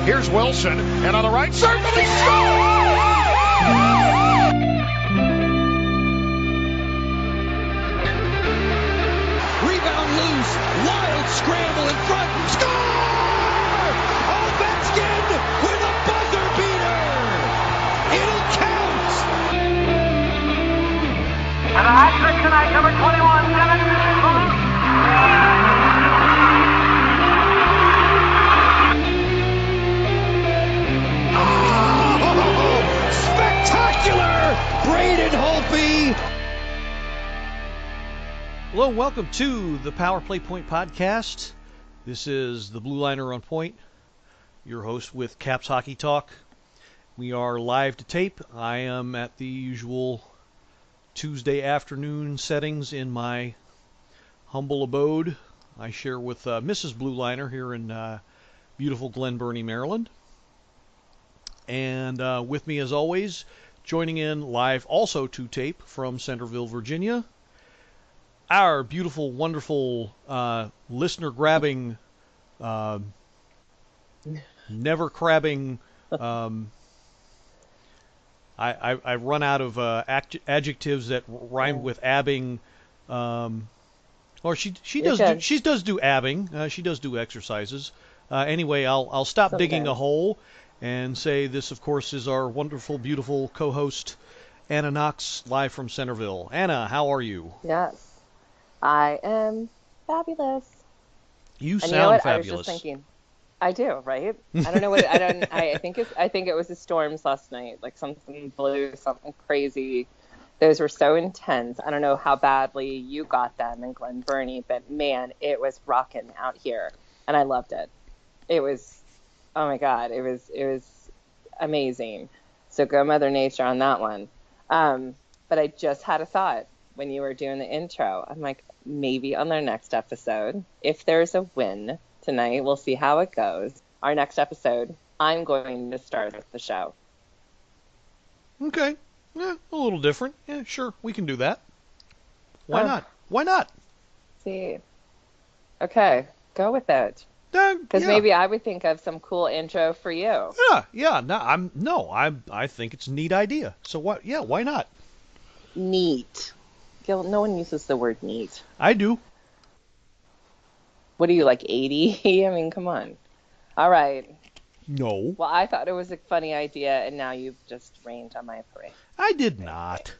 Here's Wilson, and on the right circle, he scores! Rebound loose, wild scramble in front, score! Ovechkin with a buzzer beater! It'll count! And a hat trick tonight, number 21, Spectacular! Braden Holtby! Hello and welcome to the Power Play Point Podcast. This is the Blue Liner on Point, your host with Caps Hockey Talk. We are live to tape. I am at the usual Tuesday afternoon settings in my humble abode. I share with Mrs. Blue Liner here in beautiful Glen Burnie, Maryland. And with me as always, joining in live also to tape from Centerville, Virginia, our beautiful, wonderful, listener-grabbing, never-crabbing, I've run out of adjectives that rhyme with abbing, or she does do abbing, she does do exercises. Anyway, I'll stop digging a hole and say this, of course, is our wonderful, beautiful co-host, Anna-noyance, live from Centerville. Anna, how are you? Yes. I am fabulous. You and sound you know what? fabulous. I was just thinking, I do, right? I don't know what I think it was the storms last night, like something blue, something crazy. Those were so intense. I don't know how badly you got them in Glen Burnie, but man, it was rocking out here, and I loved it. It was, oh my God, it was amazing. So go Mother Nature on that one. But I just had a thought when you were doing the intro. I'm like, maybe on their next episode, if there's a win tonight, we'll see how it goes. Our next episode, I'm going to start the show. Okay. Yeah, a little different. Yeah, sure. We can do that. Why not? Why not? See. Okay. Go with it. Because maybe I would think of some cool intro for you. Yeah. I think it's a neat idea. So what? Yeah, why not? Neat. Gil, no one uses the word neat. I do. What are you, like 80? I mean, come on. All right. No. Well, I thought it was a funny idea, and now you've just rained on my parade. I did not.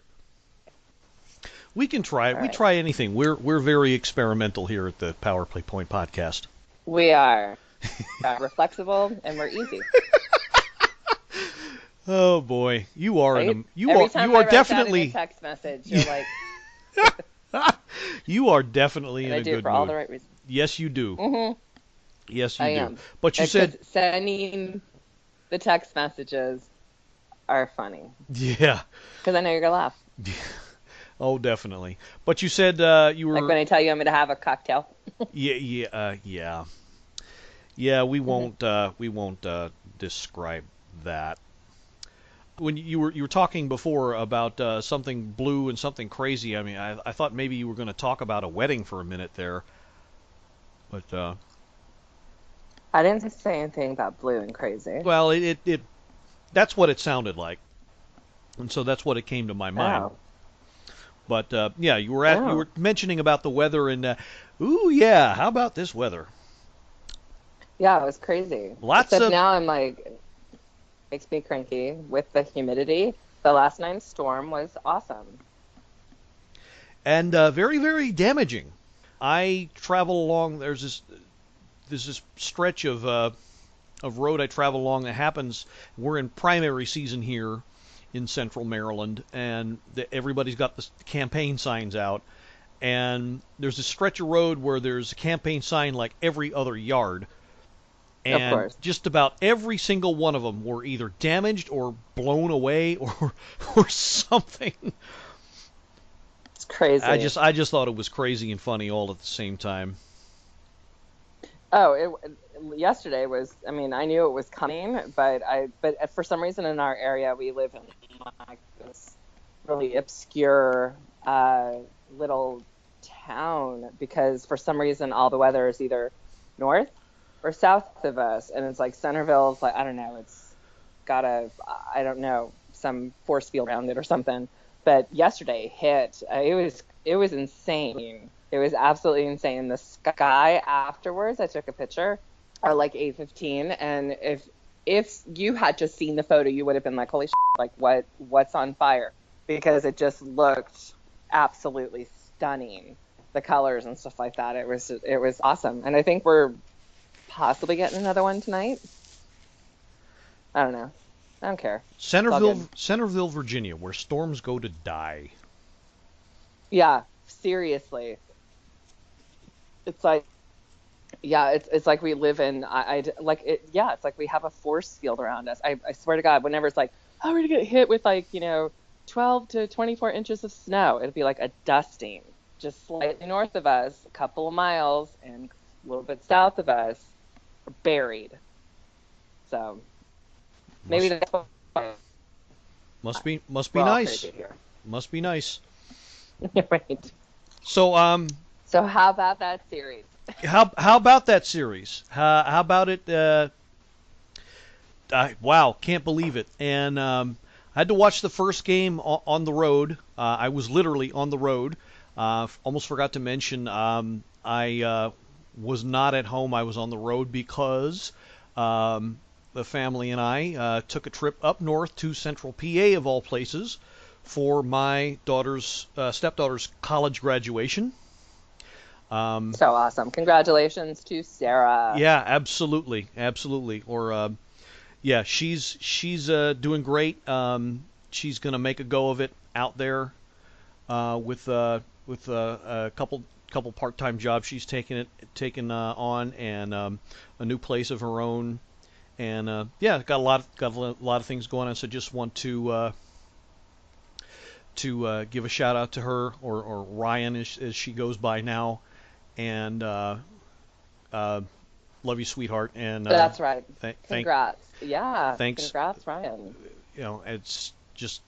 We can try it. All We right. try anything. We're very experimental here at the Power Play Point Podcast. We are. We're flexible, and we're easy. Oh boy, you are Right? an you Every are time you I are write that definitely in a text message, you're like, you are definitely and in I a do good it for all mood. the right reasons. Yes, you do. Mm-hmm. Yes, you I do. am. But you It's said, just sending the text messages are funny yeah. because I know you're gonna laugh. Oh, definitely. But you said you were. Like when I tell you I'm gonna have a cocktail. Yeah. We won't describe that. When you were talking before about something blue and something crazy, I mean, I thought maybe you were going to talk about a wedding for a minute there. But I didn't say anything about blue and crazy. well, it that's what it sounded like, and so that's what it came to my mind. Oh. But yeah, you were mentioning about the weather and ooh yeah, how about this weather? Yeah, it was crazy. Lots Except of now I'm like, makes me cranky with the humidity. The last night's storm was awesome. and very, very damaging. I travel along. There's this stretch of road I travel along that happens. We're in primary season here in Central Maryland, and everybody's got the campaign signs out. And there's a stretch of road where there's a campaign sign like every other yard. And Of course. just about every single one of them were either damaged or blown away or something. It's crazy. I just thought it was crazy and funny all at the same time. Oh, yesterday was. I mean, I knew it was coming, but for some reason in our area we live in like this really obscure little town because for some reason all the weather is either north or south of us, and it's like Centerville's like, I don't know, it's got I don't know, some force field around it or something. But yesterday hit, it was insane. It was absolutely insane. The sky afterwards, I took a picture at like 8:15, and if you had just seen the photo, you would have been like, holy shit, like what's on fire? Because it just looked absolutely stunning. The colors and stuff like that. It was awesome. And I think we're possibly getting another one tonight. I don't know. I don't care. Centerville, Virginia, where storms go to die. Yeah, seriously. It's like, yeah, it's like we live in, like it, yeah, it's like we have a force field around us. I swear to God, whenever it's like, oh, we're gonna get hit with like, 12 to 24 inches of snow, it'd be like a dusting, just slightly north of us, a couple of miles, and a little bit south of us, buried. So maybe that's why. Must be nice. Must be nice. Right. So So how about that series? How about that series? How about it? Wow, can't believe it. And I had to watch the first game on the road. I was literally on the road. Almost forgot to mention I was not at home. I was on the road because the family and I took a trip up north to Central PA, of all places, for my stepdaughter's college graduation. So awesome. Congratulations to Sarah. Yeah, absolutely. Or yeah, she's doing great. She's gonna make a go of it out there with a couple part-time jobs she's taken on, and a new place of her own. And yeah, got a lot of things going on. So just want to give a shout out to her, or Ryan as she goes by now. And love you, sweetheart. And that's right. Congrats. Yeah. Thanks. Congrats, Ryan. It's just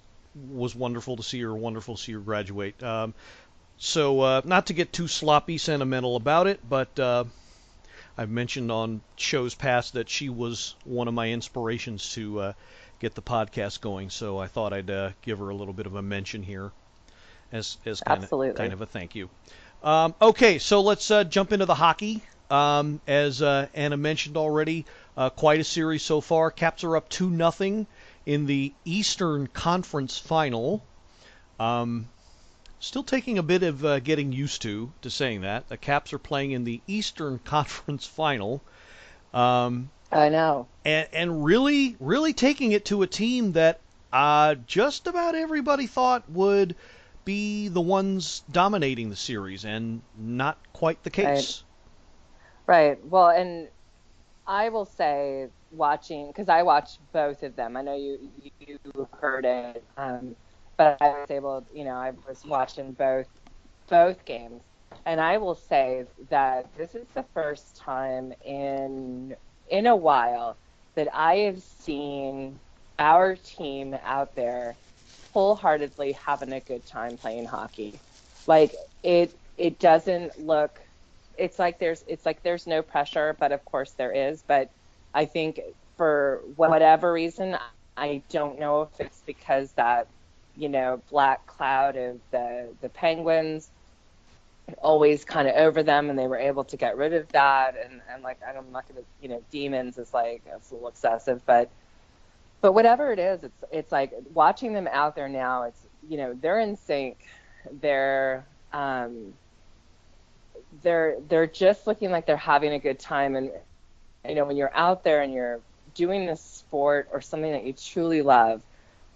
was wonderful to see her graduate. So not to get too sloppy sentimental about it, but I've mentioned on shows past that she was one of my inspirations to get the podcast going. So I thought I'd give her a little bit of a mention here as kind of a thank you. Okay, so let's jump into the hockey. As Anna mentioned already, quite a series so far. Caps are up 2-0 in the Eastern Conference Final. Still taking a bit of getting used to saying that. The Caps are playing in the Eastern Conference Final. I know. And really, really taking it to a team that just about everybody thought would be the ones dominating the series, and not quite the case. Right. Well, and I will say, watching, because I watched both of them. I know you heard it, but I was able, I was watching both games, and I will say that this is the first time in a while that I have seen our team out there wholeheartedly having a good time playing hockey. Like it doesn't look, it's like there's no pressure, but of course there is. But I think for whatever reason, I don't know if it's because that, black cloud of the Penguins always kind of over them, and they were able to get rid of that. And like, I'm not going to, demons is like, it's a little excessive, but whatever it is, it's like watching them out there now. It's, they're in sync. They're just looking like they're having a good time. And when you're out there and you're doing this sport or something that you truly love,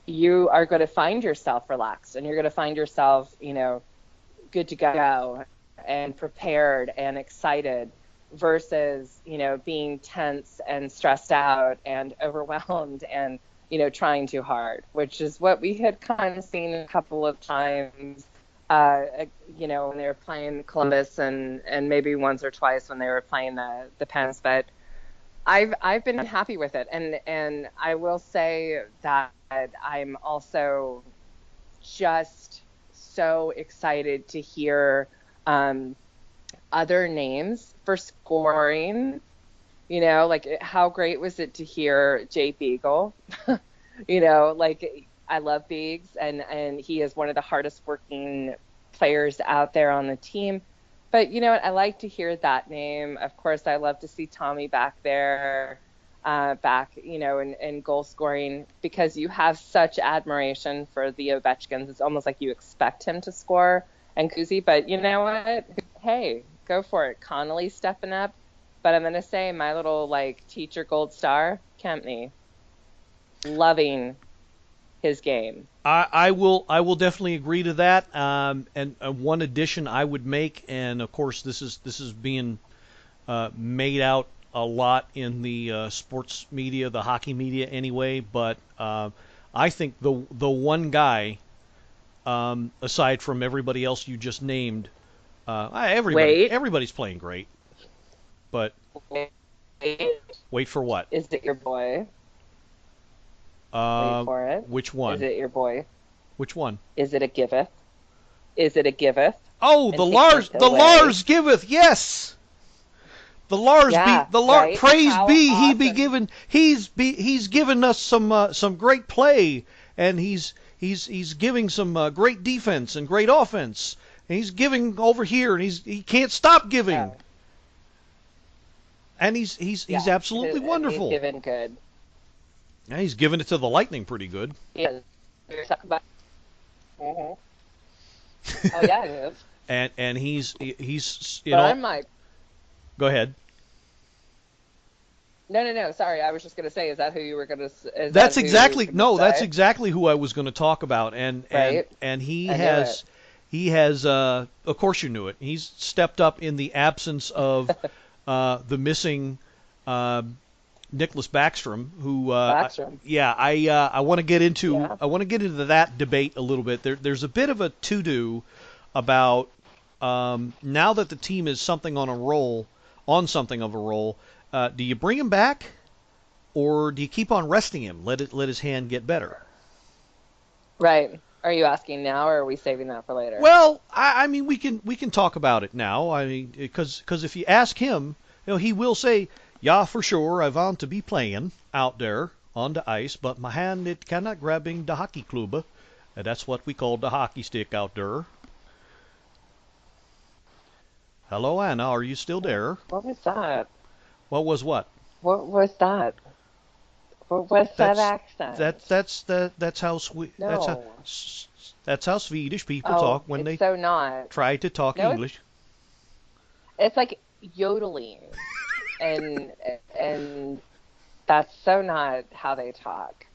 you are going to find yourself relaxed, and you're going to find yourself, good to go and prepared and excited, versus, being tense and stressed out and overwhelmed and, trying too hard, which is what we had kind of seen a couple of times, when they were playing Columbus, and maybe once or twice when they were playing the Pens. But I've been happy with it. And I will say that I'm also just so excited to hear other names for scoring, Like how great was it to hear Jay Beagle? Like I love Biggs, and he is one of the hardest working players out there on the team. But you know what? I like to hear that name. Of course, I love to see Tommy back there, and goal scoring, because you have such admiration for the Ovechkins. It's almost like you expect him to score, and Kuzi. But you know what? Hey, go for it. Connolly stepping up. But I'm going to say my little teacher gold star, Kempney, loving his game. I will definitely agree to that. And one addition I would make, and of course this is being made out a lot in the sports media, the hockey media anyway. But I think the one guy, aside from everybody else you just named, everybody's playing great. But wait for what? Is it your boy? Wait for it. Which one? Is it your boy? Which one? Is it a giveth? Is it a giveth? Oh, the Lars giveth, yes. The Lars right? Praise How be, awesome. he be given. He's given us some great play, and he's giving some great defense and great offense. And he's giving over here, and he can't stop giving. Oh. And he's absolutely wonderful. He's giving good. Yeah, he's giving it to the Lightning pretty good. Yeah. You're talking about. Oh yeah, it is. And he's But I'm like. Go ahead. No. Sorry, I was just gonna say, is that who you were gonna? That's exactly who I was going to talk about, and right? and he has of course you knew it. He's stepped up in the absence of the missing Nicklas Backstrom, who I want to get into that debate a little bit. There's a bit of a to-do about now that the team is something of a roll. Do you bring him back, or do you keep on resting him? Let his hand get better. Right. Are you asking now, or are we saving that for later? Well, I mean, we can talk about it now. I mean, because if you ask him, he will say, "Yeah, for sure, I want to be playing out there on the ice, but my hand it cannot grabbing the hockey club. That's what we call the hockey stick out there." Hello, Anna. Are you still there? What was that? What was what? What was that? What was that accent? That's how No. that's how Swedish people talk when they so not. try to talk English. It's like yodeling, and that's so not how they talk.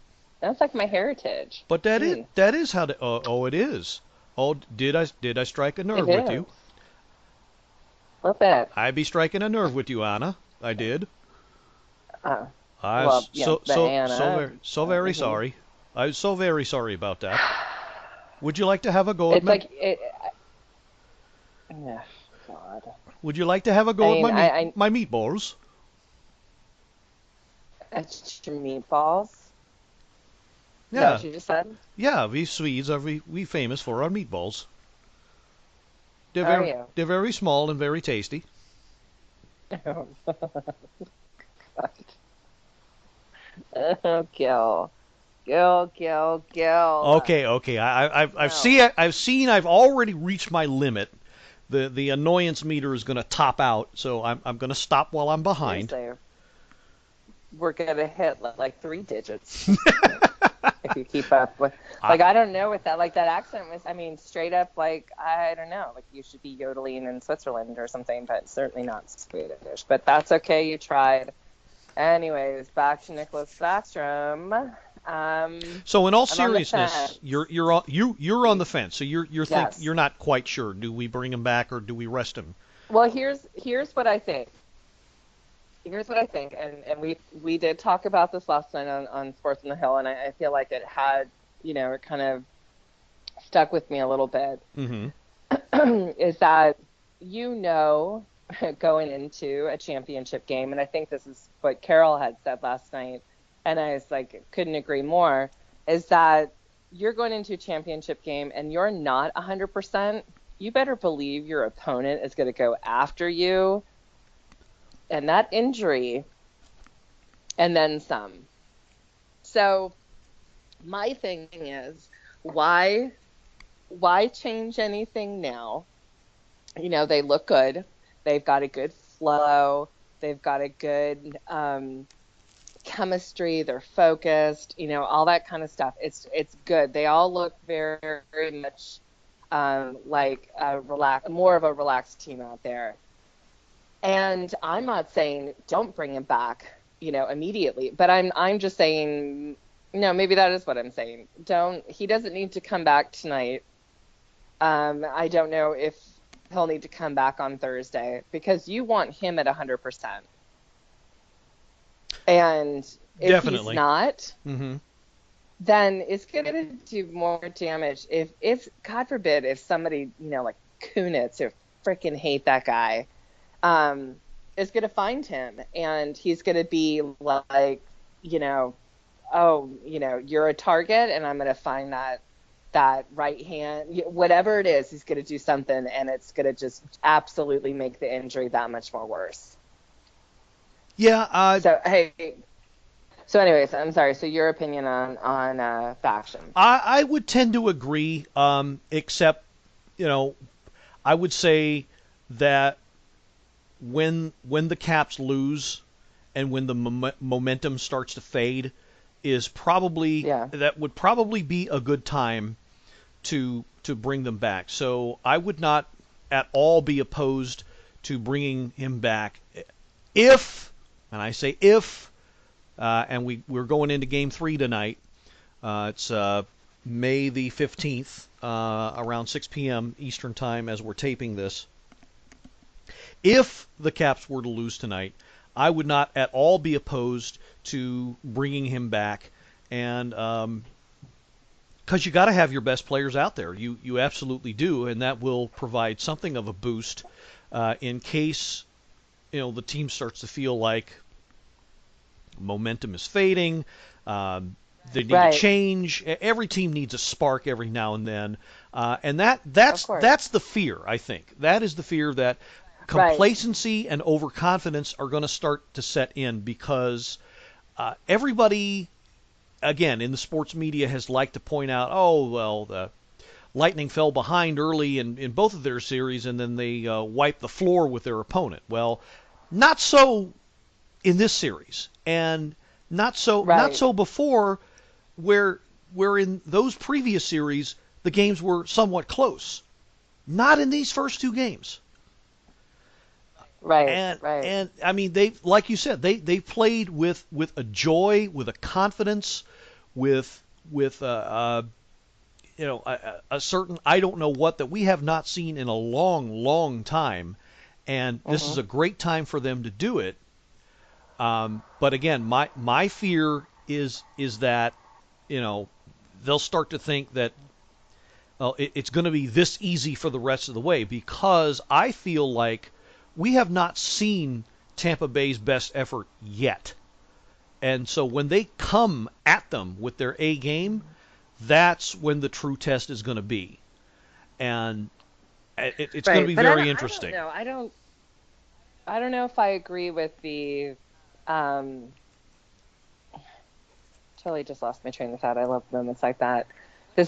That's like my heritage. But that is how they. It is. Oh, did I strike a nerve with you? A little bit. I be striking a nerve with you, Anna. I did. Anna. So very sorry. I'm so very sorry about that. Would you like to have a go at my? Oh, God. Would you like to have a go at my meatballs? It's your meatballs. Yeah. Is that what you just said? Yeah, we Swedes are we famous for our meatballs. They're very small and very tasty. Oh, God. Gil. Okay. I've already reached my limit. The annoyance meter is going to top out, so I'm going to stop while I'm behind. Seriously. We're going to hit like 3 digits if you keep up with. I don't know what that that accent was. I mean, straight up I don't know. You should be yodeling in Switzerland or something, but certainly not Swedish. But that's okay. You tried. Anyways, back to Nicklas Backstrom. So in all seriousness, you're on the fence. So you're not quite sure. Do we bring him back or do we rest him? Well, here's what I think. And we did talk about this last night on Sports on the Hill, and I feel like it had, it kind of stuck with me a little bit. Mm-hmm. Is that, going into a championship game, and I think this is what Carol had said last night, and I was couldn't agree more, is that you're going into a championship game and you're not 100%, you better believe your opponent is going to go after you. And that injury and then some. So my thing is, why change anything now? You know, they look good. They've got a good flow. They've got a good chemistry. They're focused. You know, all that kind of stuff. It's good. They all look very, very much like more of a relaxed team out there. And I'm not saying don't bring him back, you know, immediately. But I'm just saying, no, maybe that is what I'm saying. He doesn't need to come back tonight. I don't know if he'll need to come back on Thursday, because you want him at 100%. And if Definitely. he's not, Mm-hmm. then it's going to do more damage. If God forbid, if somebody, you know, like Kunitz, or freaking hate that guy, is going to find him, and he's going to be like, you know, oh, you know, you're a target, and I'm going to find that right hand, whatever it is, he's going to do something, and it's going to just absolutely make the injury that much more worse. Yeah. So anyways, I'm sorry. So your opinion on faction? I would tend to agree, except, you know, I would say that when the Caps lose and when the momentum starts to fade, that would probably be a good time to bring them back. So I would not at all be opposed to bringing him back if, and I say if, and we're going into Game 3 tonight. It's May the 15th, around 6 p.m. Eastern Time as we're taping this. If the Caps were to lose tonight, I would not at all be opposed to bringing him back, and because you got to have your best players out there. You absolutely do, and that will provide something of a boost in case, you know, the team starts to feel like momentum is fading. They need to change. Every team needs a spark every now and then, and that's the fear. I think that is the fear, that complacency and overconfidence are going to start to set in, because everybody, again, in the sports media has liked to point out, oh, well, the Lightning fell behind early in both of their series, and then they wiped the floor with their opponent. Well, not so in this series, and not so before, where in those previous series the games were somewhat close. Not in these first two games. And I mean, they, like you said, they played with a joy, with a confidence, with a certain, I don't know what, that we have not seen in a long time, and this is a great time for them to do it. But again, my fear is that, you know, they'll start to think that, well, it's going to be this easy for the rest of the way, because I feel like we have not seen Tampa Bay's best effort yet. And so when they come at them with their A game, that's when the true test is going to be. And it's going to be very interesting. I don't know if I agree with the totally just lost my train of thought. I love moments like that.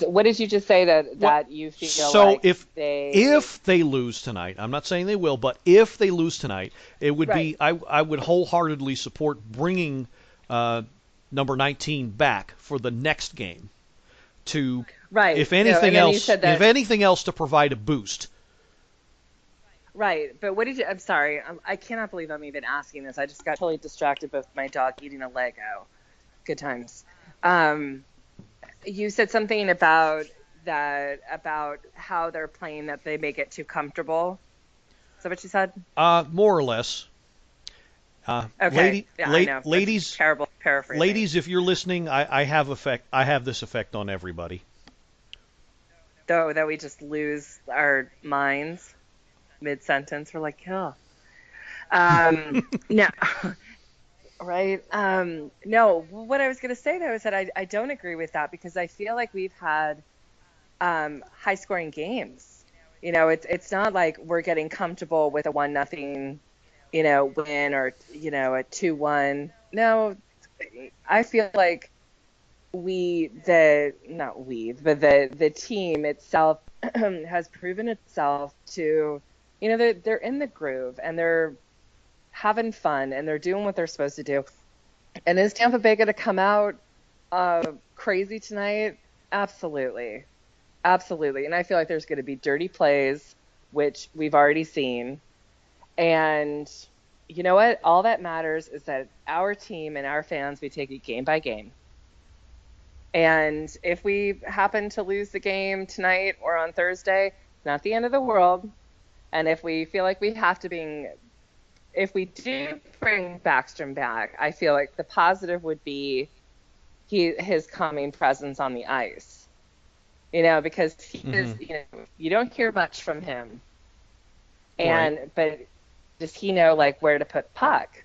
What did you just say that you feel so like if they lose tonight, I'm not saying they will, but if they lose tonight, it would be, I would wholeheartedly support bringing number 19 back for the next game to, if anything else, to provide a boost. Right, but what did you? I'm sorry, I cannot believe I'm even asking this. I just got totally distracted with my dog eating a Lego. Good times. You said something about how they're playing, that they may get too comfortable. Is that what you said? More or less. Okay. I know. Ladies, terrible paraphrasing. Ladies, if you're listening, I have this effect on everybody. Though that we just lose our minds mid-sentence. We're like, oh. No. Right. No, what I was going to say, though, is that I don't agree with that, because I feel like we've had high-scoring games. You know, it's not like we're getting comfortable with a 1-0, win, or, a 2-1. No, I feel like the team itself has proven itself to, they're in the groove and they're having fun and they're doing what they're supposed to do. And is Tampa Bay going to come out crazy tonight? Absolutely. Absolutely. And I feel like there's going to be dirty plays, which we've already seen. And you know what? All that matters is that our team and our fans, we take it game by game. And if we happen to lose the game tonight or on Thursday, it's not the end of the world. And if we feel like we have to if we do bring Backstrom back, I feel like the positive would be his calming presence on the ice. Because he is, you don't hear much from him. But does he know like where to put puck?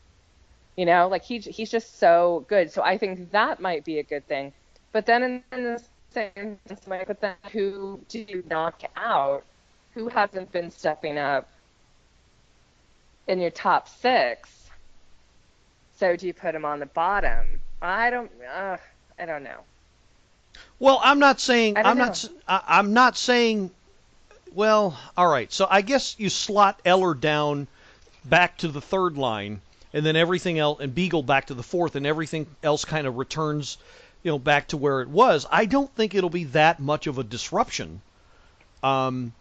He's just so good. So I think that might be a good thing. But then in the same sense, but then who do you knock out? Who hasn't been stepping up in your top six? So do you put him on the bottom? I don't know. Well, I'm not saying. I'm not saying. Well, all right. So I guess you slot Eller down back to the third line, and then everything else, and Beagle back to the fourth, and everything else kind of returns, back to where it was. I don't think it'll be that much of a disruption, or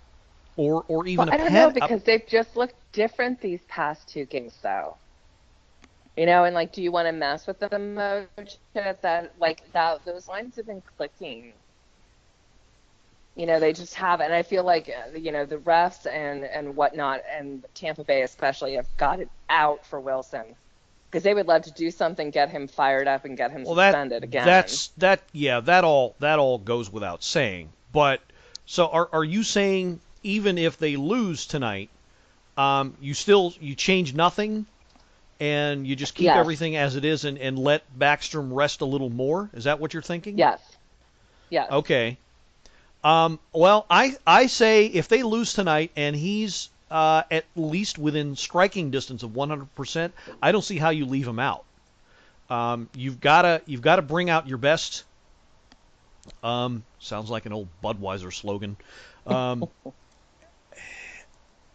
even I don't know, because they've just looked different these past two games, though. And like, do you want to mess with the emotion that those lines have been clicking? They just have, and I feel like the refs and whatnot, and Tampa Bay especially, have got it out for Wilson. Because they would love to do something, get him fired up, and get him suspended again. That all goes without saying. But so are you saying even if they lose tonight, you change nothing, and you just keep everything as it is, and let Backstrom rest a little more? Is that what you're thinking? Yes. Okay. Well, I say if they lose tonight and he's at least within striking distance of 100%, I don't see how you leave him out. You've got to bring out your best. Sounds like an old Budweiser slogan.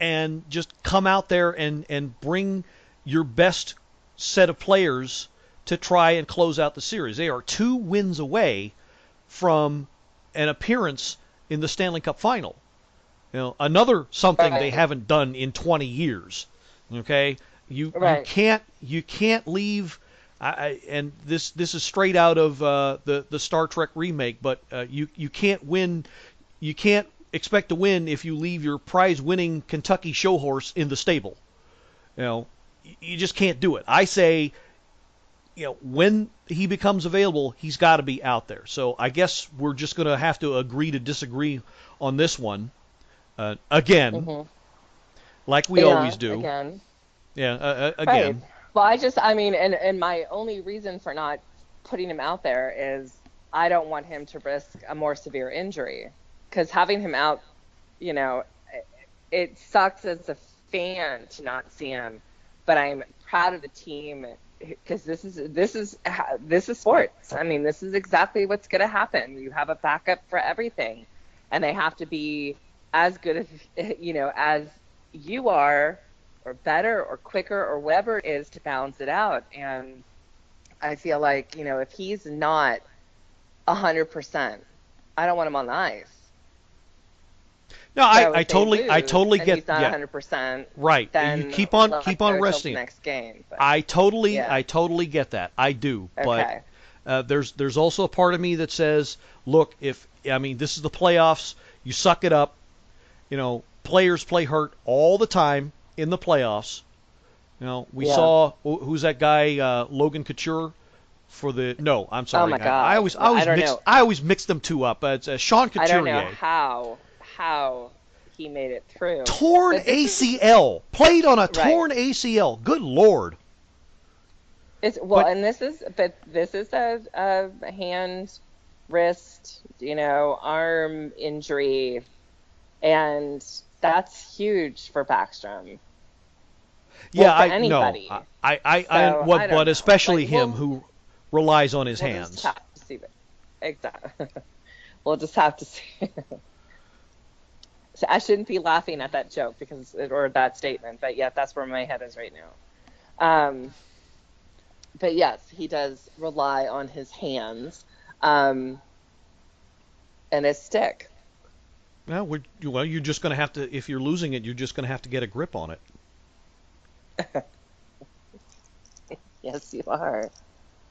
And just come out there and bring your best set of players to try and close out the series. They are 2 wins away from an appearance in the Stanley Cup Final. Another something they haven't done in 20 years. Okay, you can't leave. And this is straight out of the Star Trek remake. But you can't win. You can't expect to win if you leave your prize-winning Kentucky show horse in the stable. You just can't do it. I say, when he becomes available, he's got to be out there. So I guess we're just going to have to agree to disagree on this one again, like we always do. Again. Yeah, Right. again. Well, and my only reason for not putting him out there is I don't want him to risk a more severe injury. Because having him out, it sucks as a fan to not see him. But I'm proud of the team, because this is sports. This is exactly what's going to happen. You have a backup for everything, and they have to be as good as as you are, or better, or quicker, or whatever it is to balance it out. And I feel like if he's not 100%, I don't want him on the ice. No, I totally get. He's not 100%. Right. Then you keep on resting. Next game. But, I totally get that. I do. Okay. But there's also a part of me that says, look, this is the playoffs. You suck it up. Players play hurt all the time in the playoffs. We saw who's that guy, Logan Couture, for the. No, I'm sorry. Oh my God. I always mix them two up. It's Sean Couturier. I don't know how he made it through. Torn ACL. Played on a torn ACL. Good Lord. This is a hand, wrist, arm injury, and that's huge for Backstrom. Yeah, anybody. But especially him, who relies on his We'll hands. just have to see it. Exactly. We'll just have to see. So I shouldn't be laughing at that joke or that statement, but yeah, that's where my head is right now. But yes, he does rely on his hands and his stick. Well, you're just going to have to, if you're losing it, you're just going to have to get a grip on it. Yes, you are.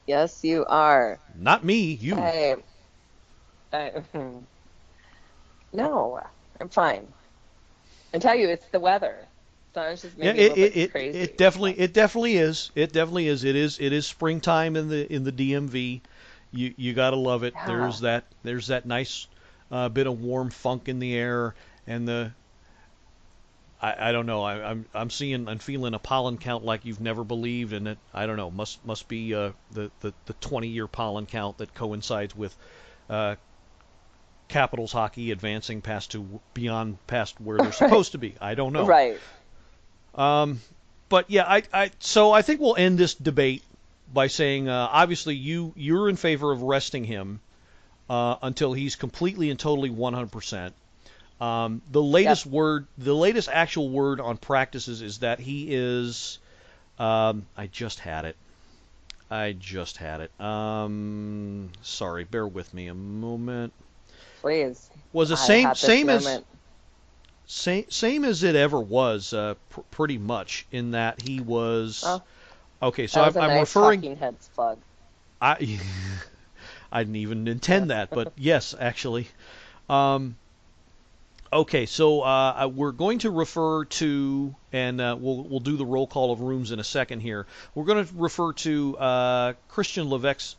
Yes, you are. Not me, you. No, I'm fine. I tell you, it's the weather. So it's just maybe a little bit crazy. It definitely is. It definitely is. It is springtime in the DMV. You gotta love it. Yeah. There's that nice bit of warm funk in the air, and I don't know. I'm feeling a pollen count like you've never believed, and it, I don't know, must be the 20-year pollen count that coincides with Capitals hockey advancing past where they're supposed to be. I don't know. Right. But yeah, so I think we'll end this debate by saying obviously you're in favor of resting him until he's completely and totally 100%. The latest actual word on practices is that he is. I just had it. Sorry, bear with me a moment. Please. Was the same as it ever was, pretty much, in that he was. Oh, okay, so that was I'm nice referring. Talking Heads plug. I I didn't even intend that, but yes, actually. Okay, so we're going to refer to, and we'll do the roll call of rooms in a second here. We're going to refer to Christian Levesque's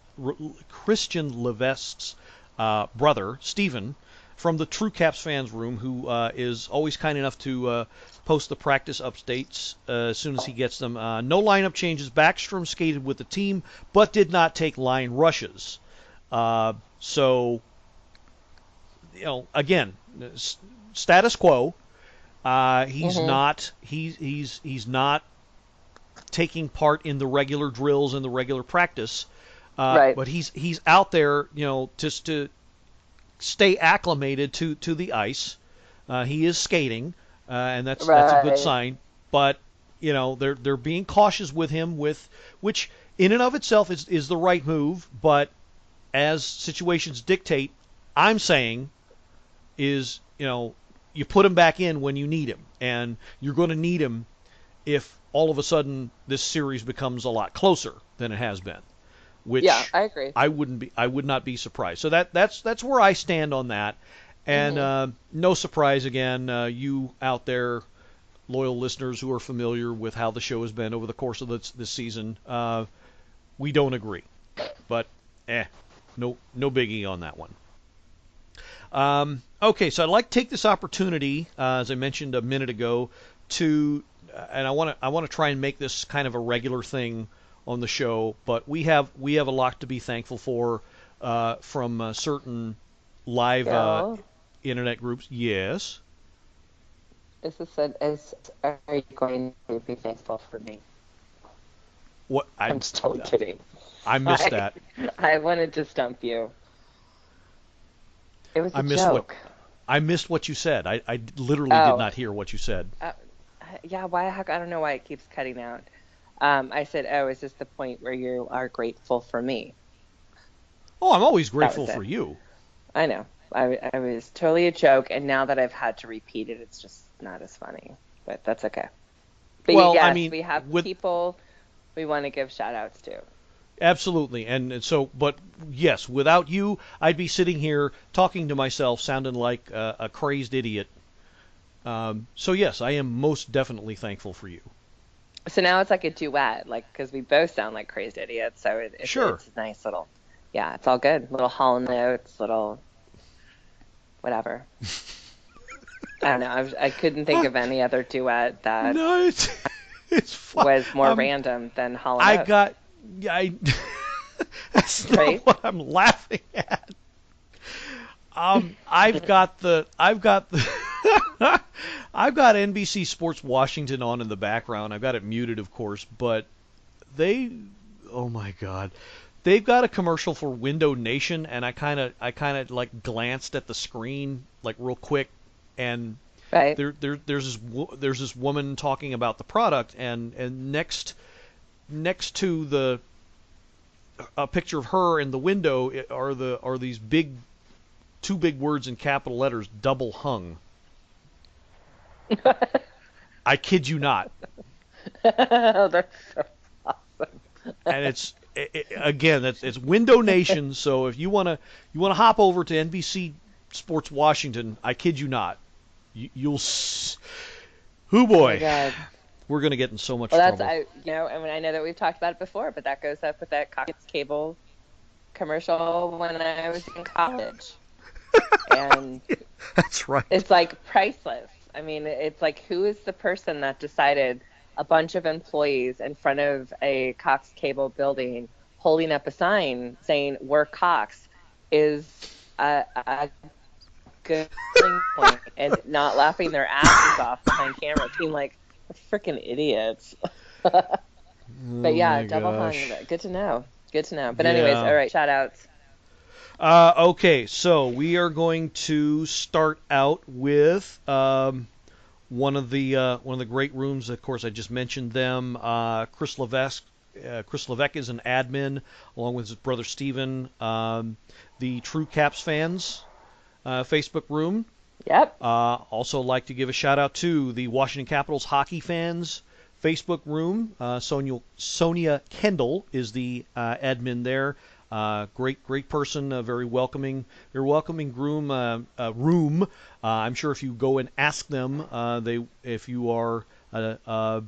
brother, Stephen, from the True Caps fans room, who is always kind enough to post the practice updates as soon as he gets them. No lineup changes. Backstrom skated with the team, but did not take line rushes. So, again, status quo. He's not. He's not taking part in the regular drills and the regular practice. Right. But he's out there, just to stay acclimated to the ice. He is skating, and that's a good sign. But they're being cautious with him, which in and of itself is the right move. But as situations dictate, I'm saying is you put him back in when you need him, and you're going to need him if all of a sudden this series becomes a lot closer than it has been. Which I agree. I would not be surprised. So that's where I stand on that. And no surprise again, you out there, loyal listeners who are familiar with how the show has been over the course of this season, we don't agree. But no biggie on that one. Okay, so I'd like to take this opportunity, as I mentioned a minute ago, and I want to try and make this kind of a regular thing on the show, but we have a lot to be thankful for from certain live internet groups. Yes. Are you going to be thankful for me? What? I'm just totally kidding. I missed that. I wanted to stump you. It was a joke. I missed what you said. I literally did not hear what you said. Yeah, why? I don't know why it keeps cutting out. I said, is this the point where you are grateful for me? Oh, I'm always grateful for you. I know. I was totally a joke, and now that I've had to repeat it, it's just not as funny. But that's okay. But well, yes, I mean, we have people we want to give shout-outs to. Absolutely. And so, but yes, without you, I'd be sitting here talking to myself, sounding like a crazed idiot. So yes, I am most definitely thankful for you. So now it's like a duet, because we both sound like crazed idiots. So it's a nice little, it's all good. Little Hall notes, little whatever. I don't know. I couldn't think of any other duet that it's fun. Was more random than Hall notes. That's not what I'm laughing at. I've got NBC Sports Washington on in the background. I've got it muted, of course, but oh my God, they've got a commercial for Window Nation, and I kind of like glanced at the screen like real quick, and Right. there's this woman talking about the product, and next to a picture of her in the window are these two big words in capital letters, double hung. I kid you not. Oh, that's so awesome. And again, it's Window Nation. So if you wanna hop over to NBC Sports Washington, I kid you not, you'll. Hoo boy, Oh my God. we're gonna get in so much Well, trouble. I mean, I know that we've talked about it before, but that goes up with that Cox Cable commercial when I was in college, and That's right. it's like priceless. I mean, it's like, who is the person that decided a bunch of employees in front of a Cox Cable building holding up a sign saying "We're Cox" is a good selling point, and not laughing their asses off behind camera, being like, freaking idiots. But yeah, my double gosh. hung. Good to know. Good to know. But anyways, Yeah. all right, shout outs. Okay, so we are going to start out with one of the great rooms. Of course, I just mentioned them. Chris Levesque. Chris Levesque is an admin, along with his brother Steven. The True Caps fans Facebook room. Yep. Also like to give a shout out to the Washington Capitals hockey fans Facebook room. Sonia Kendall is the admin there. Great person, very welcoming room. I'm sure if you go and ask them, if you are a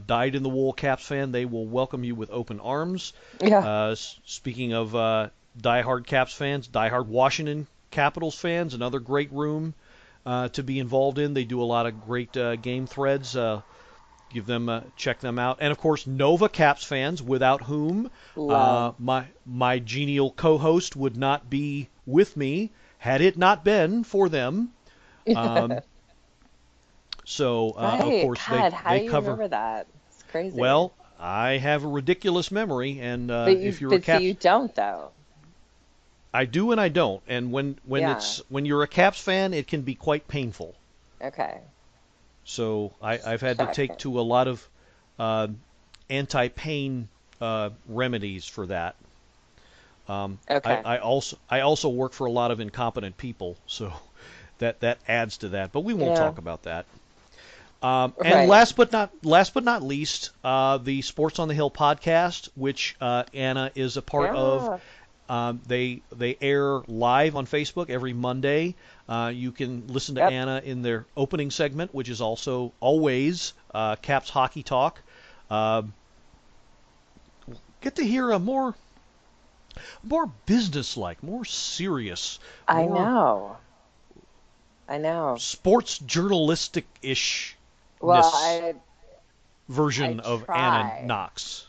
dyed-in-the-wool Caps fan, they will welcome you with open arms. Yeah. Speaking of diehard Caps fans, diehard Washington Capitals fans, another great room to be involved in. They do a lot of great game threads. Check them out, and of course Nova Caps fans, without whom Love. my genial co-host would not be with me had it not been for them. So Right. of course God, how they do you cover. remember that? It's crazy. Well, I have a ridiculous memory, and if you're a but so Caps, you don't though. I do and I don't. And when Yeah. when you're a Caps fan, it can be quite painful. Okay. So I've had to take Shocking. to a lot of anti-pain remedies for that. Okay. I also work for a lot of incompetent people, so that adds to that. But we won't Yeah. talk about that. And Right. last but not least, the Sports on the Hill podcast, which Anna is a part of. They air live on Facebook every Monday. You can listen to Yep. Anna in their opening segment, which is also always Caps Hockey Talk. Get to hear a more businesslike, more serious, I more know. sports journalistic-ish Well, I version of Anna try. Knox.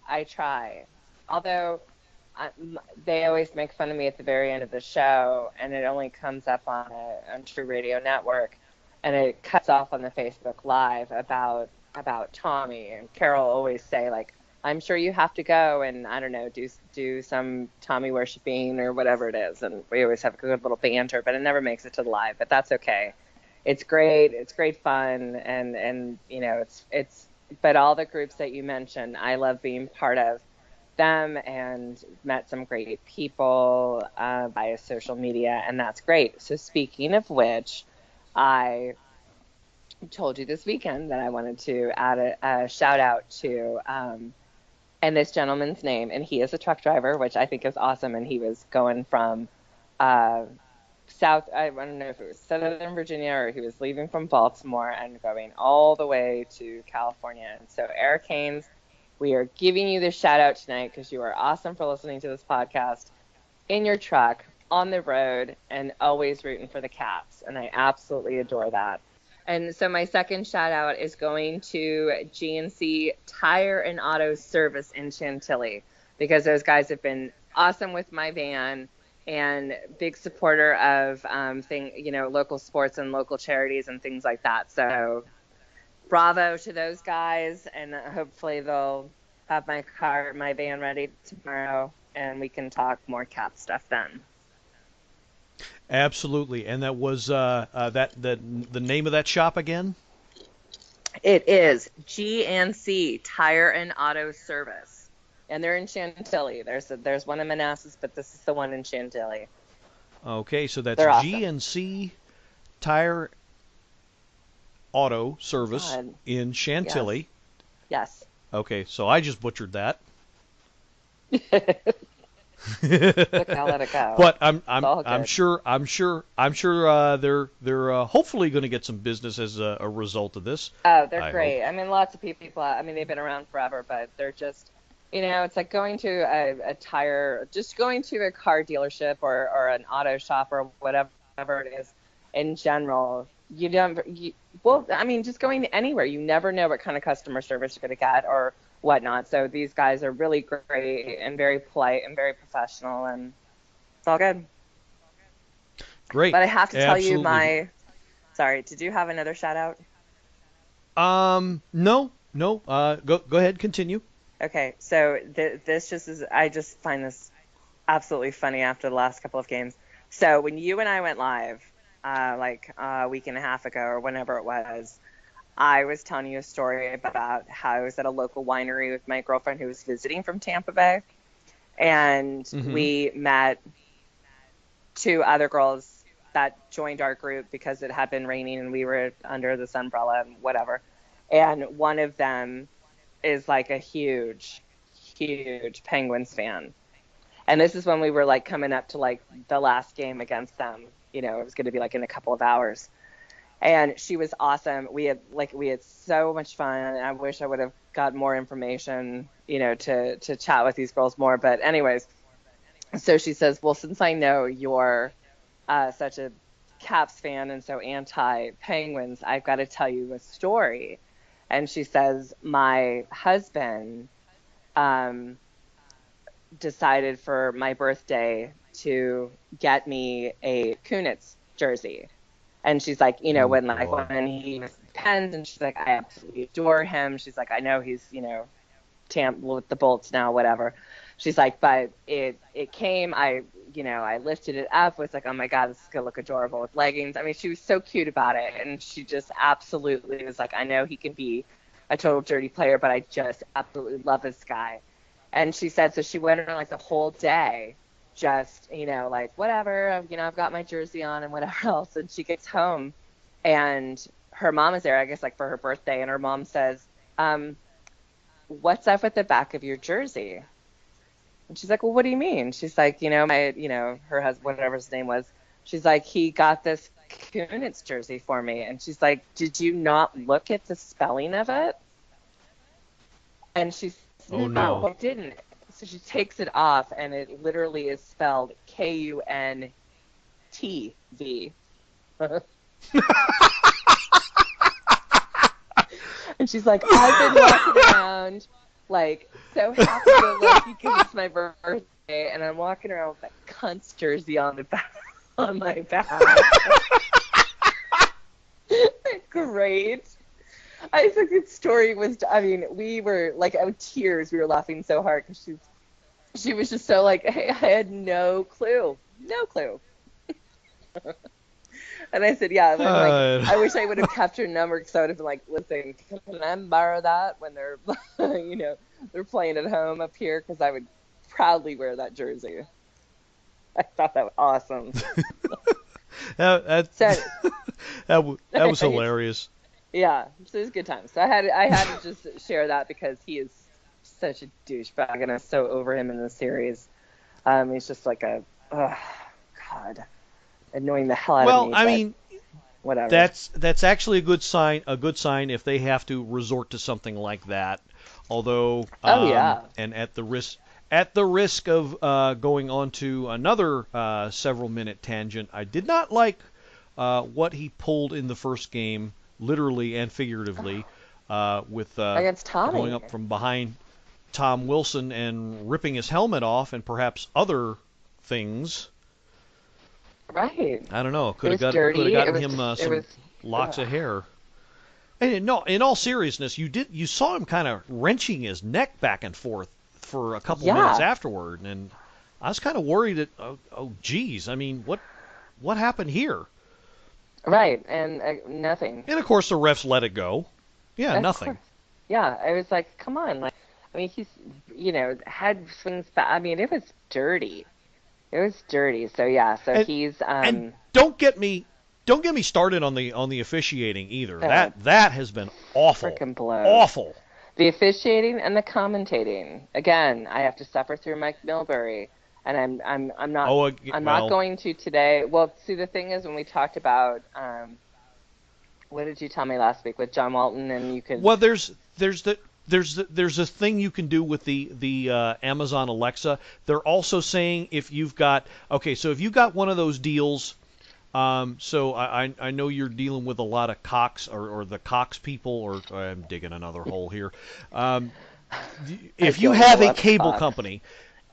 I try. Although they always make fun of me at the very end of the show, and it only comes up on True Radio Network, and it cuts off on the Facebook Live about Tommy. And Carol always say, like, I'm sure you have to go and, I don't know, do some Tommy worshiping or whatever it is. And we always have a good little banter, but it never makes it to the live. But that's okay. It's great. It's great fun, and you know, it's. But all the groups that you mentioned, I love being part of them, and met some great people via social media, and that's great. So speaking of which, I told you this weekend that I wanted to add a shout out to and this gentleman's name, and he is a truck driver, which I think is awesome, and he was going from I don't know if it was Southern Virginia, or he was leaving from Baltimore and going all the way to California. And so Eric Haynes, we are giving you this shout out tonight because you are awesome for listening to this podcast in your truck, on the road, and always rooting for the Caps. And I absolutely adore that. And so my second shout out is going to GNC Tire and Auto Service in Chantilly, because those guys have been awesome with my van and big supporter of local sports and local charities and things like that. So bravo to those guys, and hopefully they'll have my van ready tomorrow, and we can talk more cap stuff then. Absolutely. And that was the name of that shop again? It is GNC Tire and Auto Service, and they're in Chantilly. There's one in Manassas, but this is the one in Chantilly. Okay, so that's They're awesome. GNC Tire Auto Service God. in Chantilly. Yes. Okay, so I just butchered that. Look, I'll let it go. But It's all I'm good. sure they're hopefully going to get some business as a result of this. Oh, they're I great. hope. I mean, lots of people. I mean, they've been around forever, but they're just, it's like going to just going to a car dealership or an auto shop or whatever it is in general. Well, I mean, just going anywhere, you never know what kind of customer service you're going to get or whatnot. So these guys are really great and very polite and very professional, and it's all good. Great. But I have to tell you Absolutely. sorry, did you have another shout out? No. Go ahead, continue. Okay, so this just is, I just find this absolutely funny after the last couple of games. So when you and I went live, like a week and a half ago or whenever it was, I was telling you a story about how I was at a local winery with my girlfriend who was visiting from Tampa Bay, and we met two other girls that joined our group because it had been raining and we were under this umbrella and whatever. And one of them is like a huge Penguins fan. And this is when we were like coming up to like the last game against them. It was going to be like in a couple of hours. And she was awesome. We had so much fun. And I wish I would have got more information, to chat with these girls more. But anyways, so she says, well, since I know you're such a Caps fan and so anti-Penguins, I've got to tell you a story. And she says, my husband decided for my birthday to get me a Kunitz jersey. And she's like, when he was Pens, and she's like, I absolutely adore him. She's like, I know he's, with the Bolts now, whatever. She's like, but it came, I lifted it up, was like, oh my God, this is gonna look adorable with leggings. I mean, she was so cute about it, and she just absolutely was like, I know he can be a total dirty player, but I just absolutely love this guy. And she said, so she went around like the whole day, just, like, whatever, I've got my jersey on and whatever else. And she gets home, and her mom is there, I guess, like for her birthday, and her mom says, what's up with the back of your jersey? And she's like, well, what do you mean? She's like, her husband, whatever his name was, she's like, he got this Kunitz jersey for me. And she's like, did you not look at the spelling of it? And she said, Oh, no, no. I didn't. So she takes it off, and it literally is spelled Kuntv. And she's like, I've been walking around like so happy go lucky because it's my birthday, and I'm walking around with that cunt's jersey on my back. Great. I think the story was, I mean, we were like out of tears. We were laughing so hard because she was just so like, hey, I had no clue. And I said, yeah, like, I wish I would have kept her number because I would have been like, listen, can I borrow that when they're, they're playing at home up here? Because I would proudly wear that jersey. I thought that was awesome. That was hilarious. Yeah, so it was a good time. So I had to just share that because he is such a douchebag, and I'm so over him in the series. He's just like God, annoying the hell out of me. Well, I mean, whatever. That's actually a good sign. A good sign if they have to resort to something like that. Although, yeah. And at the risk of going on to another several-minute tangent, I did not like what he pulled in the first game, literally and figuratively, with against Tommy, going up from behind Tom Wilson and ripping his helmet off, and perhaps other things. Right. I don't know. Could have gotten him some locks of hair. And no, in all seriousness, you saw him kind of wrenching his neck back and forth for a couple minutes Yeah, afterward, and I was kind of worried that geez, I mean, what happened here? right. And nothing. And of course, the refs let it go. Yeah, Of nothing. course. Yeah, I was like, come on. Like, I mean, he's, head swings back. I mean, it was dirty. It was dirty. So yeah, so And he's and don't get me started on the officiating either. uh, That has been awful, frickin' blows. awful. The officiating and the commentating. Again, I have to suffer through Mike Milbury, and I'm not Oh, I'm not well, going to today. Well, see, the thing is, when we talked about what did you tell me last week with John Walton, and you could. well, there's a thing you can do with the Amazon Alexa. They're also saying if you've got so if you got one of those deals. So I know you're dealing with a lot of Cox or the Cox people, or I'm digging another hole here. If you have a cable company,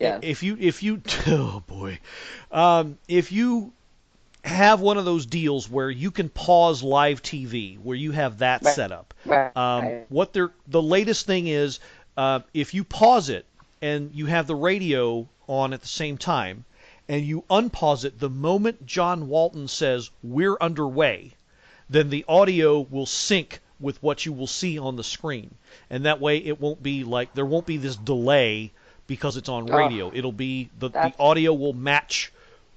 Yes. if you oh boy, if you have one of those deals where you can pause live TV, where you have that Right. set up. Right. The latest thing is if you pause it and you have the radio on at the same time, and you unpause it the moment John Walton says we're underway, then the audio will sync with what you will see on the screen, and that way it won't be like there won't be this delay because it's on radio. It'll be the That's audio will match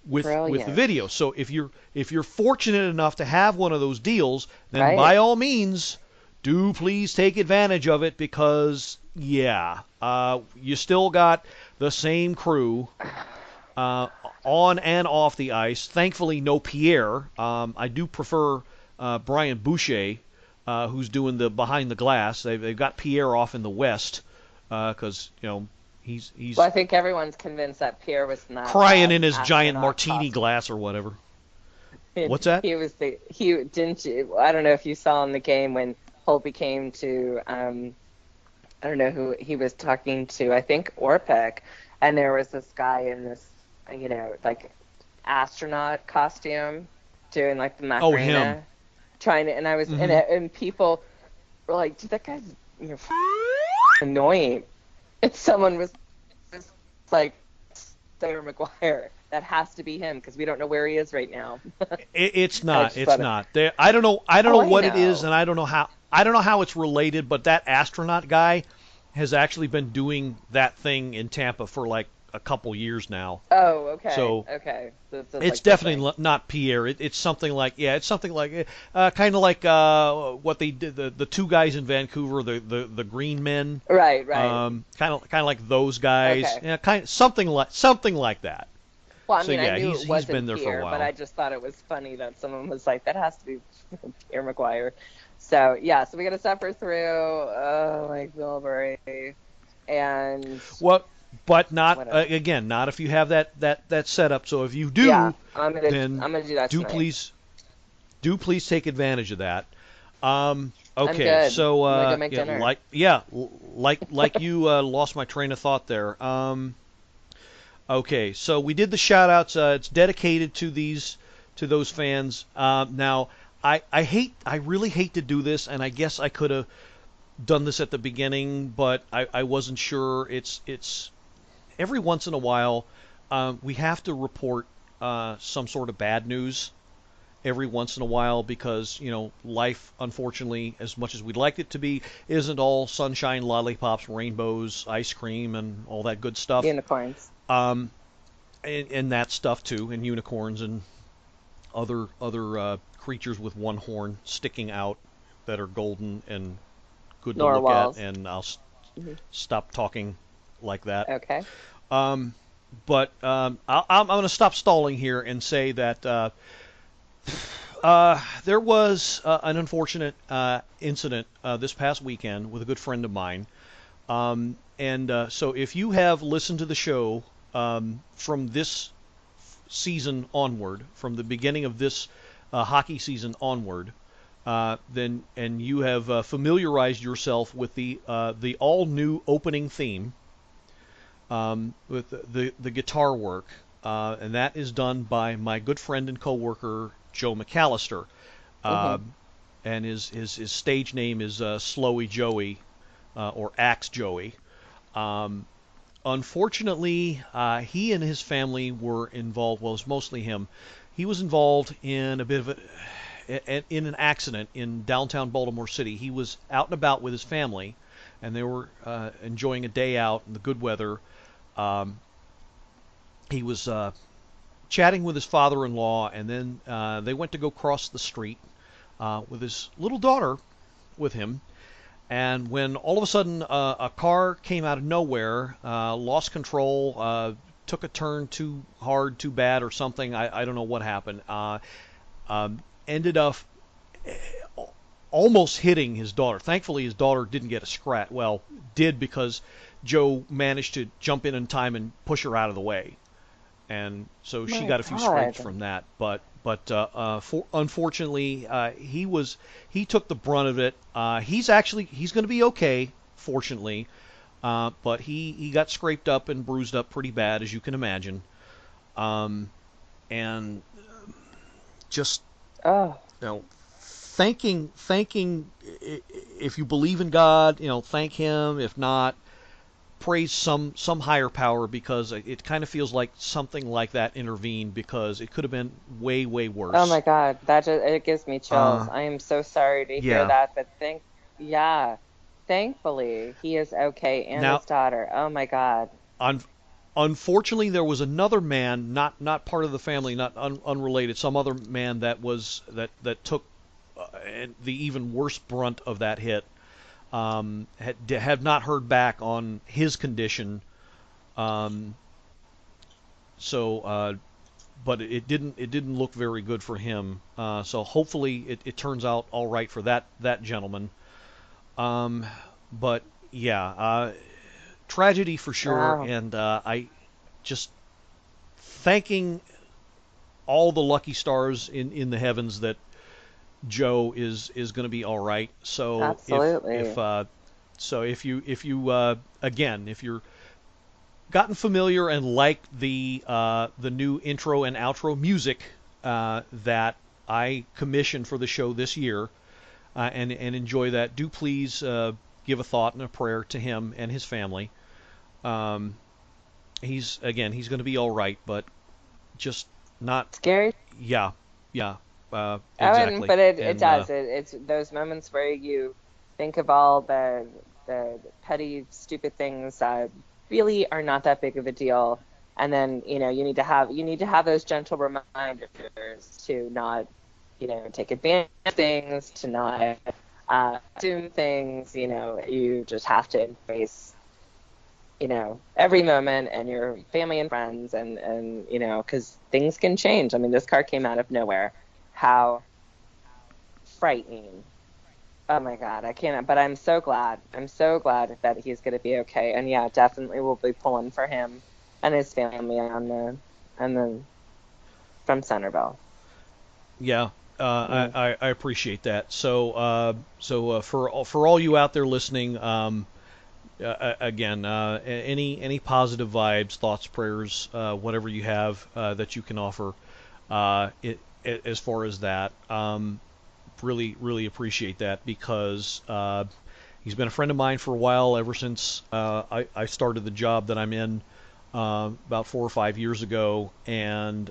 with the brilliant. video. So if you're fortunate enough to have one of those deals, then Right. by all means, do please take advantage of it because you still got the same crew on and off the ice. Thankfully, no Pierre. I do prefer Brian Boucher, who's doing the behind the glass. They've got Pierre off in the west because he's Well, I think everyone's convinced that Pierre was not crying in his giant astronaut martini costume. glass or whatever. What's that? He didn't you? I don't know if you saw in the game when Holtby came to I don't know who he was talking to. I think Orpik, and there was this guy in this like astronaut costume doing like the Macarena, him. trying to, and I was Mhm. and people were like, dude, that guy's annoying. And someone was like, Sarah McGuire. That has to be him because we don't know where he is right now. It's I not. just It's thought it- not. I don't know. I don't Oh, know I what it is, know. and I don't know how it's related. But that astronaut guy has actually been doing that thing in Tampa for like a couple years now. Oh, okay. So, okay. So it's It's like definitely different. not Pierre. It's something like kind of like what they did the two guys in Vancouver, the Green Men. Right. Kind of like those guys. Okay. Yeah, kind of something like that. Well, I So, mean, yeah, I knew he's it wasn't been there for a Pierre, while. but I just thought it was funny that someone was like, that has to be Pierre McGuire. So, yeah, so we got to suffer through, like, Milbury, and, Well, but not Whatever. again, not if you have that setup. So if you do, yeah, I'm then gonna do that do tonight. please take advantage of that. Okay, good. so I'm gonna go make dinner. like you lost my train of thought there. Okay, so we did the shout outs. It's dedicated to those fans. Now I really hate to do this, and I guess I could have done this at the beginning, but I wasn't sure. It's every once in a while we have to report some sort of bad news every once in a while because life, unfortunately, as much as we'd like it to be, isn't all sunshine, lollipops, rainbows, ice cream, and all that good stuff. Unicorns. And that stuff too, and unicorns and other creatures with one horn sticking out that are golden and good to look Narwhals. at. And I'll stop talking like that. Okay. But I'm going to stop stalling here and say that there was an unfortunate incident this past weekend with a good friend of mine. So if you have listened to the show from this season onward, from the beginning of this hockey season onward, and you have familiarized yourself with the all new opening theme, with the guitar work, and that is done by my good friend and coworker Joe McAllister. and his stage name is Slowy Joey, or Axe Joey. Unfortunately, he and his family were involved. Well, it was mostly him. He was involved in a bit of in an accident in downtown Baltimore City. He was out and about with his family, and they were enjoying a day out in the good weather. He was chatting with his father-in-law, and then they went to go cross the street with his little daughter with him. And when all of a sudden a car came out of nowhere, lost control, took a turn too hard, too bad, or something. I don't know what happened. Ended up almost hitting his daughter. Thankfully, his daughter didn't get a scratch. Well, did, because Joe managed to jump in time and push her out of the way, and so she got a few scrapes from that. But unfortunately, he took the brunt of it. He's going to be okay, fortunately, but he got scraped up and bruised up pretty bad, as you can imagine, and just thanking if you believe in God, thank Him. If not, praise some higher power, because it kind of feels like something like that intervened, because it could have been way worse. Oh my God, it gives me chills. I am so sorry to hear that, but thankfully he is okay, and his daughter. Oh my God. Unfortunately, there was another man, not part of the family, not unrelated, some other man that took the even worse brunt of that hit. Have not heard back on his condition. But it didn't look very good for him. So hopefully it turns out all right for that gentleman. But yeah, tragedy for sure. Wow. And I just thanking all the lucky stars in the heavens that Joe is going to be all right. So absolutely. If you again, if you're gotten familiar and like the new intro and outro music that I commissioned for the show this year, and enjoy that, do please give a thought and a prayer to him and his family. He's going to be all right, but just not scary. Yeah. Exactly. But it does. It's those moments where you think of all the petty, stupid things that really are not that big of a deal, and then you need to have those gentle reminders to not take advantage of things, to not assume things. You just have to embrace every moment, and your family and friends, and because things can change. I mean, this car came out of nowhere. How frightening. Oh my God, I can't, but I'm so glad that he's going to be okay. And yeah, definitely we'll be pulling for him and his family from Centerville. Yeah. I appreciate that. So for all you out there listening, again, any positive vibes, thoughts, prayers, whatever you have that you can offer, as far as that, really appreciate that, because he's been a friend of mine for a while, ever since I started the job that I'm in about 4 or 5 years ago, and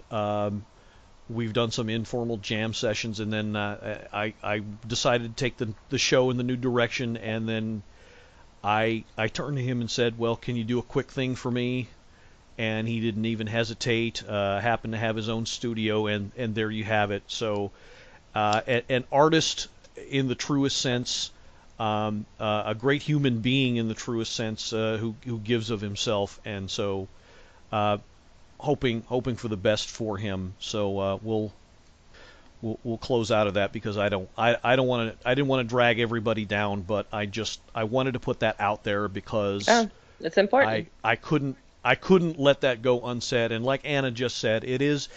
we've done some informal jam sessions, and then I decided to take the show in the new direction, and then I turned to him and said, well, can you do a quick thing for me? And he didn't even hesitate, happened to have his own studio, and there you have it. So an artist in the truest sense, a great human being in the truest sense, who gives of himself, and so hoping for the best for him. So we'll close out of that, because I didn't want to drag everybody down, but I wanted to put that out there, because it's important. I couldn't let that go unsaid. And like Anna just said, it is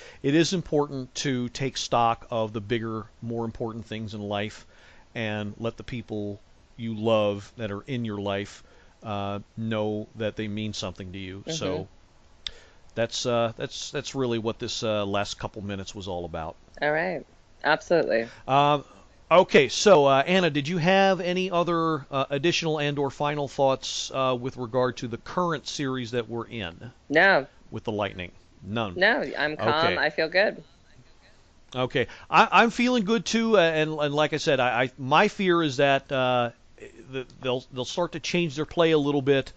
important to take stock of the bigger, more important things in life, and let the people you love that are in your life know that they mean something to you. Mm-hmm. So that's really what this last couple minutes was all about. All right. Absolutely. Okay, so Anna, did you have any other additional and/or final thoughts with regard to the current series that we're in No, with the Lightning? None. no, I'm calm. Okay. I feel good. Okay. I'm feeling good too, and like I said, my fear is that they'll start to change their play a little bit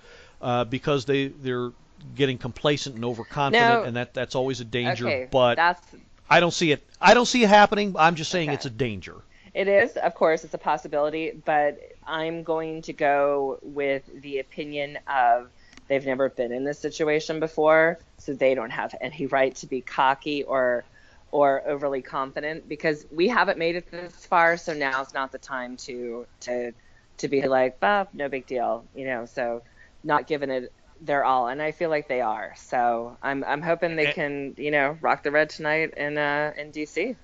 because they're getting complacent and overconfident, No, and that's always a danger. okay, But that's I don't see it. I don't see it happening. I'm just saying okay. it's a danger. It is, of course, it's a possibility, but I'm going to go with the opinion of they've never been in this situation before, so they don't have any right to be cocky or overly confident because we haven't made it this far, so now's not the time to be like, oh, no big deal, so not giving it their all, and I feel like they are. So I'm hoping they can, rock the red tonight in DC.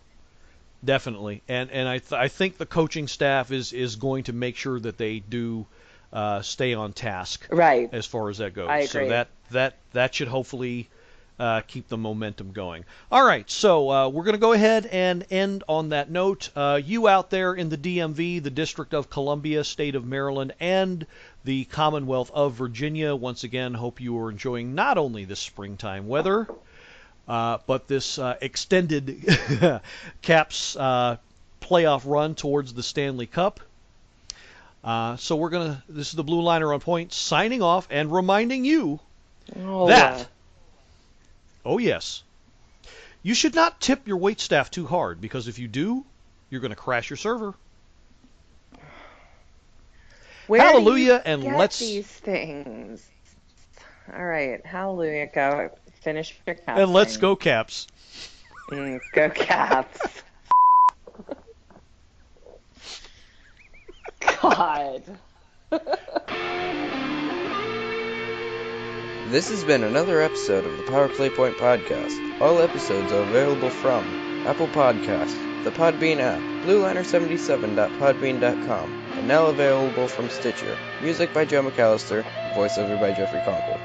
Definitely, and I think the coaching staff is going to make sure that they do stay on task, Right. as far as that goes. I agree. So that should hopefully keep the momentum going. All right, so we're going to go ahead and end on that note. You out there in the DMV, the District of Columbia, State of Maryland, and the Commonwealth of Virginia, once again, hope you are enjoying not only the springtime weather, but this extended Caps playoff run towards the Stanley Cup. So this is the Blue Liner on Point signing off and reminding you that, oh yes, you should not tip your waitstaff too hard, because if you do, you're going to crash your server. Where Hallelujah, do you and get let's these things. All right, hallelujah, go finish your Caps. and let's go Caps. Go Caps. God. This has been another episode of the Power Play Point podcast. All episodes are available from Apple Podcasts, the Podbean app, blueliner77.podbean.com, and now available from Stitcher. Music by Joe McAllister, voiceover by Jeffrey Conkle.